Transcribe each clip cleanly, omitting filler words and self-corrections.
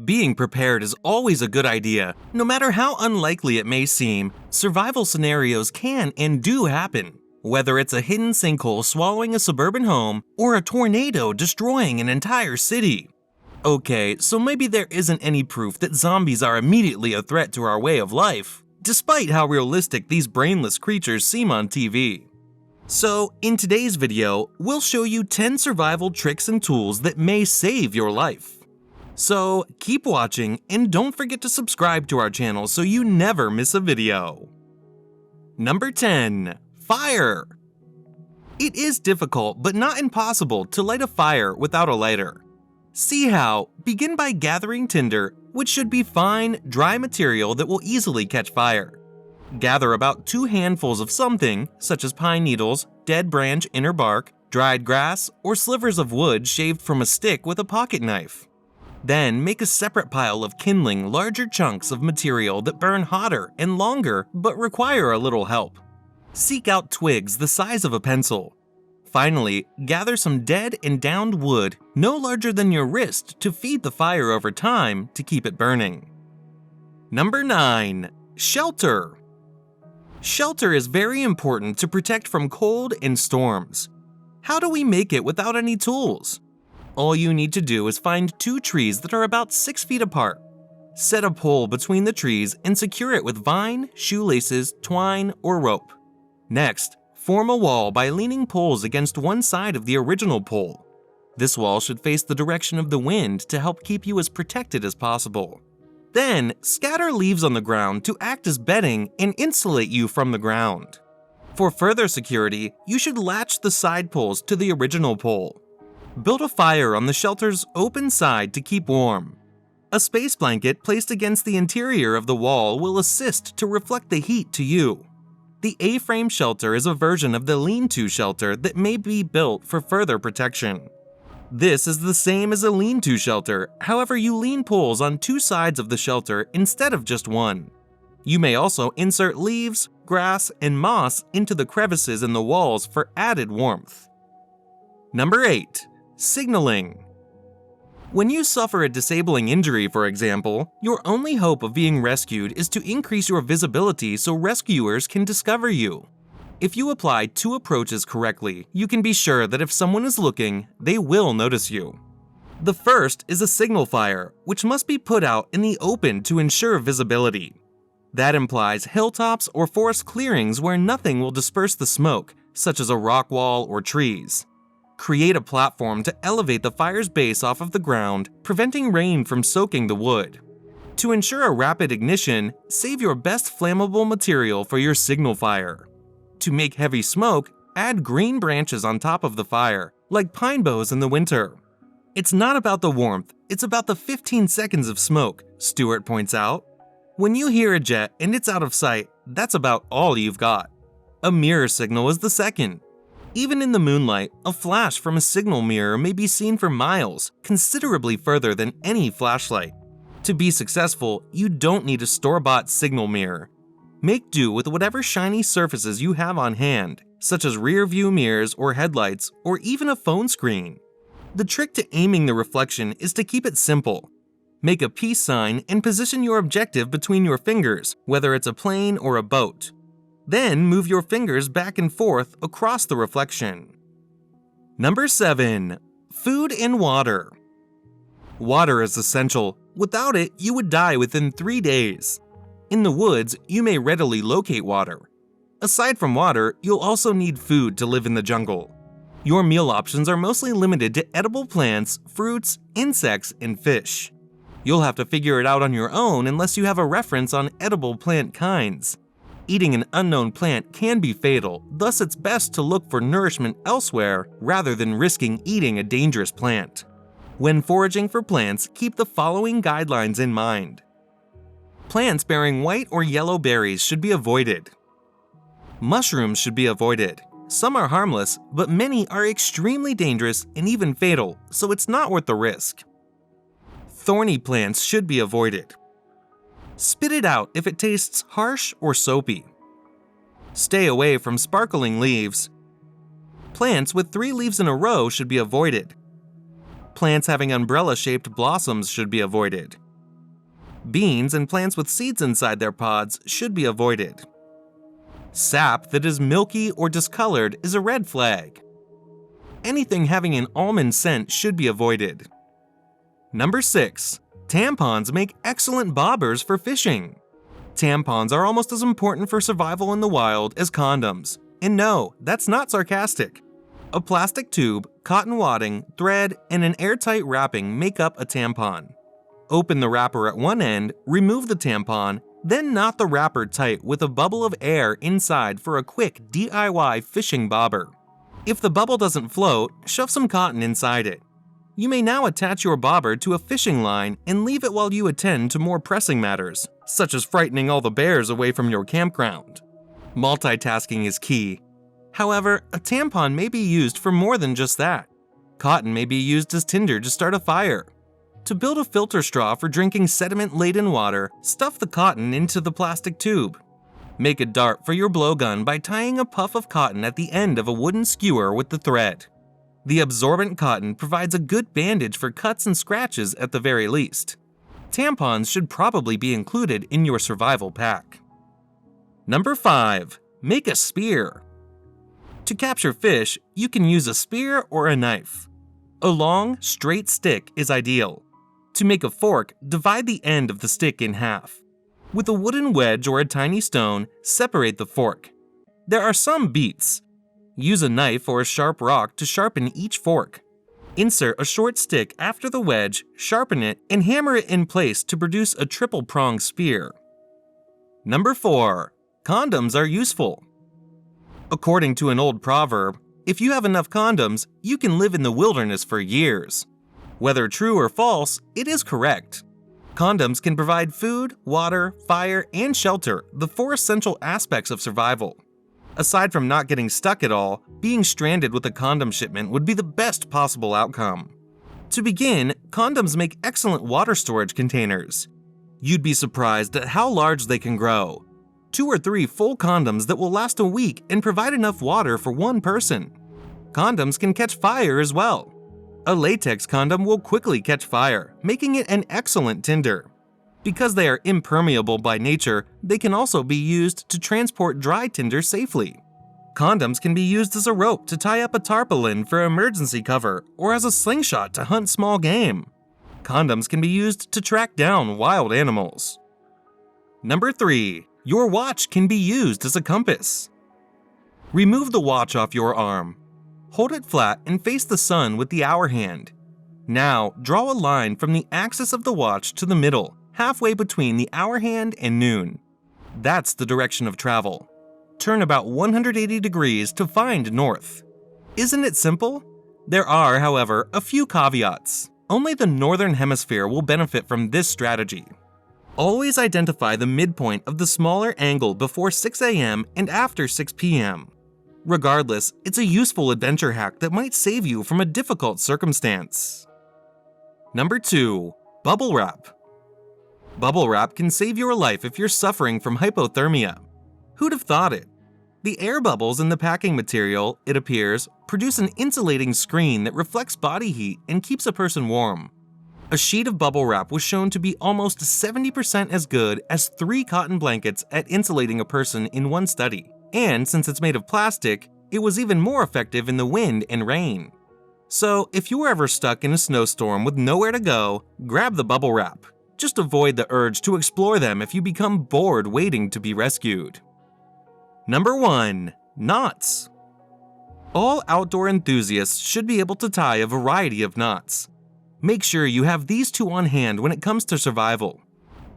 Being prepared is always a good idea. No matter how unlikely it may seem, survival scenarios can and do happen. Whether it's a hidden sinkhole swallowing a suburban home or a tornado destroying an entire city. Okay, so maybe there isn't any proof that zombies are immediately a threat to our way of life, despite how realistic these brainless creatures seem on TV. So, in today's video, we'll show you 10 survival tricks and tools that may save your life. So, keep watching and don't forget to subscribe to our channel so you never miss a video. Number 10. Fire. It is difficult but not impossible to light a fire without a lighter. See how? Begin by gathering tinder, which should be fine, dry material that will easily catch fire. Gather about 2 handfuls of something, such as pine needles, dead branch inner bark, dried grass, or slivers of wood shaved from a stick with a pocket knife. Then make a separate pile of kindling larger chunks of material that burn hotter and longer but require a little help. Seek out twigs the size of a pencil. Finally, gather some dead and downed wood no larger than your wrist to feed the fire over time to keep it burning. Number 9. Shelter. Shelter is very important to protect from cold and storms. How do we make it without any tools? All you need to do is find 2 trees that are about 6 feet apart. Set a pole between the trees and secure it with vine, shoelaces, twine, or rope. Next, form a wall by leaning poles against one side of the original pole. This wall should face the direction of the wind to help keep you as protected as possible. Then, scatter leaves on the ground to act as bedding and insulate you from the ground. For further security, you should latch the side poles to the original pole. Build a fire on the shelter's open side to keep warm. A space blanket placed against the interior of the wall will assist to reflect the heat to you. The A-frame shelter is a version of the lean-to shelter that may be built for further protection. This is the same as a lean-to shelter, however you lean poles on 2 sides of the shelter instead of just one. You may also insert leaves, grass, and moss into the crevices in the walls for added warmth. Number 8. Signaling. When you suffer a disabling injury, for example, your only hope of being rescued is to increase your visibility so rescuers can discover you. If you apply 2 approaches correctly, you can be sure that if someone is looking, they will notice you. The first is a signal fire, which must be put out in the open to ensure visibility. That implies hilltops or forest clearings where nothing will disperse the smoke, such as a rock wall or trees. Create a platform to elevate the fire's base off of the ground, preventing rain from soaking the wood. To ensure a rapid ignition, save your best flammable material for your signal fire. To make heavy smoke, add green branches on top of the fire, like pine boughs in the winter. It's not about the warmth, it's about the 15 seconds of smoke, Stewart points out. When you hear a jet and it's out of sight, that's about all you've got. A mirror signal is the second. Even in the moonlight, a flash from a signal mirror may be seen for miles, considerably further than any flashlight. To be successful, you don't need a store-bought signal mirror. Make do with whatever shiny surfaces you have on hand, such as rear-view mirrors or headlights, or even a phone screen. The trick to aiming the reflection is to keep it simple. Make a peace sign and position your objective between your fingers, whether it's a plane or a boat. Then move your fingers back and forth across the reflection. Number 7. Food and water. Water is essential. Without it, you would die within 3 days. In the woods, you may readily locate water. Aside from water, you'll also need food to live in the jungle. Your meal options are mostly limited to edible plants, fruits, insects, and fish. You'll have to figure it out on your own unless you have a reference on edible plant kinds. Eating an unknown plant can be fatal, thus it's best to look for nourishment elsewhere rather than risking eating a dangerous plant. When foraging for plants, keep the following guidelines in mind. Plants bearing white or yellow berries should be avoided. Mushrooms should be avoided. Some are harmless, but many are extremely dangerous and even fatal, so it's not worth the risk. Thorny plants should be avoided. Spit it out if it tastes harsh or soapy. Stay away from sparkling leaves. Plants with 3 leaves in a row should be avoided. Plants having umbrella-shaped blossoms should be avoided. Beans and plants with seeds inside their pods should be avoided. Sap that is milky or discolored is a red flag. Anything having an almond scent should be avoided. Number 6. Tampons make excellent bobbers for fishing. Tampons are almost as important for survival in the wild as condoms. And no, that's not sarcastic. A plastic tube, cotton wadding, thread, and an airtight wrapping make up a tampon. Open the wrapper at one end, remove the tampon, then knot the wrapper tight with a bubble of air inside for a quick DIY fishing bobber. If the bubble doesn't float, shove some cotton inside it. You may now attach your bobber to a fishing line and leave it while you attend to more pressing matters, such as frightening all the bears away from your campground. Multitasking is key. However, a tampon may be used for more than just that. Cotton may be used as tinder to start a fire. To build a filter straw for drinking sediment-laden water, stuff the cotton into the plastic tube. Make a dart for your blowgun by tying a puff of cotton at the end of a wooden skewer with the thread. The absorbent cotton provides a good bandage for cuts and scratches at the very least. Tampons should probably be included in your survival pack. Number 5. Make a spear. To capture fish, you can use a spear or a knife. A long, straight stick is ideal. To make a fork, divide the end of the stick in half. With a wooden wedge or a tiny stone, separate the fork. There are some beats. Use a knife or a sharp rock to sharpen each fork. Insert a short stick after the wedge, sharpen it, and hammer it in place to produce a triple-pronged spear. Number 4. Condoms are useful. According to an old proverb, if you have enough condoms, you can live in the wilderness for years. Whether true or false, it is correct. Condoms can provide food, water, fire, and shelter, the 4 essential aspects of survival. Aside from not getting stuck at all, being stranded with a condom shipment would be the best possible outcome. To begin, condoms make excellent water storage containers. You'd be surprised at how large they can grow. 2 or 3 full condoms that will last a week and provide enough water for one person. Condoms can catch fire as well. A latex condom will quickly catch fire, making it an excellent tinder. Because they are impermeable by nature, they can also be used to transport dry tinder safely. Condoms can be used as a rope to tie up a tarpaulin for emergency cover or as a slingshot to hunt small game. Condoms can be used to track down wild animals. Number 3. Your watch can be used as a compass. Remove the watch off your arm. Hold it flat and face the sun with the hour hand. Now, draw a line from the axis of the watch to the middle, halfway between the hour hand and noon. That's the direction of travel. Turn about 180 degrees to find north. Isn't it simple? There are, however, a few caveats. Only the northern hemisphere will benefit from this strategy. Always identify the midpoint of the smaller angle before 6 a.m. and after 6 p.m. Regardless, it's a useful adventure hack that might save you from a difficult circumstance. Number 2. Bubble wrap. Bubble wrap can save your life if you're suffering from hypothermia. Who'd have thought it? The air bubbles in the packing material, it appears, produce an insulating screen that reflects body heat and keeps a person warm. A sheet of bubble wrap was shown to be almost 70% as good as 3 cotton blankets at insulating a person in one study. And since it's made of plastic, it was even more effective in the wind and rain. So if you were ever stuck in a snowstorm with nowhere to go, grab the bubble wrap. Just avoid the urge to explore them if you become bored waiting to be rescued. Number 1. Knots. All outdoor enthusiasts should be able to tie a variety of knots. Make sure you have these 2 on hand when it comes to survival.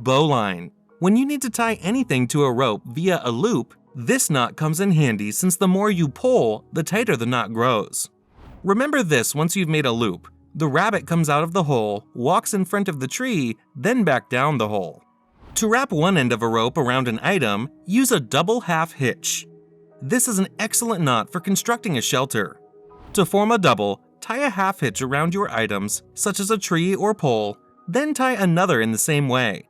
Bowline. When you need to tie anything to a rope via a loop, this knot comes in handy since the more you pull, the tighter the knot grows. Remember this once you've made a loop. The rabbit comes out of the hole, walks in front of the tree, then back down the hole. To wrap one end of a rope around an item, use a double half hitch. This is an excellent knot for constructing a shelter. To form a double, tie a half hitch around your items, such as a tree or pole, then tie another in the same way.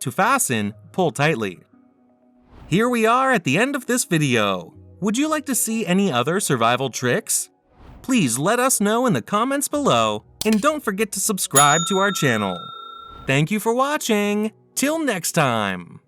To fasten, pull tightly. Here we are at the end of this video. Would you like to see any other survival tricks? Please let us know in the comments below, and don't forget to subscribe to our channel. Thank you for watching! Till next time!